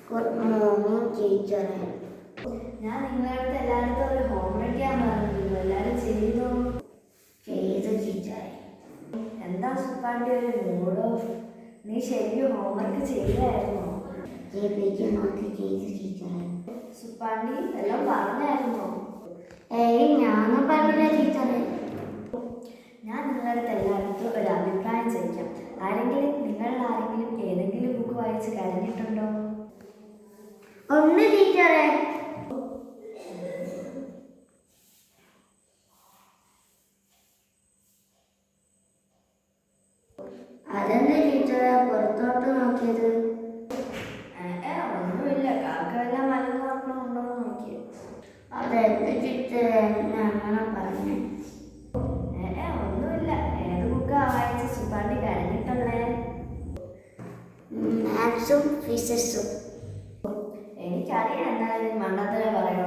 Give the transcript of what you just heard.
Good morning ടീച്ചറെ. ഞാൻ നിങ്ങളുടെ അടുത്ത് എല്ലായിടത്തും ഒരു ഹോംവർക്ക് ചെയ്യാൻ പറഞ്ഞിരുന്നു. എല്ലാവരും ചെയ്തോ? ചെയ്തു ടീച്ചറെ. എന്താ സുപ്പാണ്ടി ഒരു മൂഡ് ഓഫ്? നീ ശരിക്കും ഹോംവർക്ക് ചെയ്തായിരുന്നോ? ചെയ്തു ടീച്ചറെ. സുപ്പാണ്ടി എല്ലാം പറഞ്ഞായിരുന്നോ? ഞാനും പറഞ്ഞില്ല ടീച്ചറെ. ഞാൻ നിങ്ങളുടെ അടുത്ത് എല്ലായിടത്തും ഒരു അഭിപ്രായം ചോദിക്കാം. നിങ്ങളിൽ ആരെങ്കിലും ഏതെങ്കിലും ബുക്ക് വായിച്ച് കരഞ്ഞിട്ടുണ്ടോ? ഉണ്ട് ടീച്ചറെ. അതെന്താ ടീച്ചറെ പുറത്തോട്ട് നോക്കിയത്? ഒന്നുമില്ല, കാക്കയെല്ലാം മലന്ന് ഉറക്കമുണ്ടോന്ന് നോക്കിയത്. അതെന്ത് ടീച്ചറെ അങ്ങനെ പറഞ്ഞേ? ഒന്നുമില്ല. ഏത് ബുക്കാ വായിച്ച് സുപ്പാണ്ടി കരഞ്ഞിട്ടുള്ളേ? മാത്സും ഫിസിക്സും. എനിക്കറിയാം എന്നാലും മണ്ണത്തിനെ പറയണം.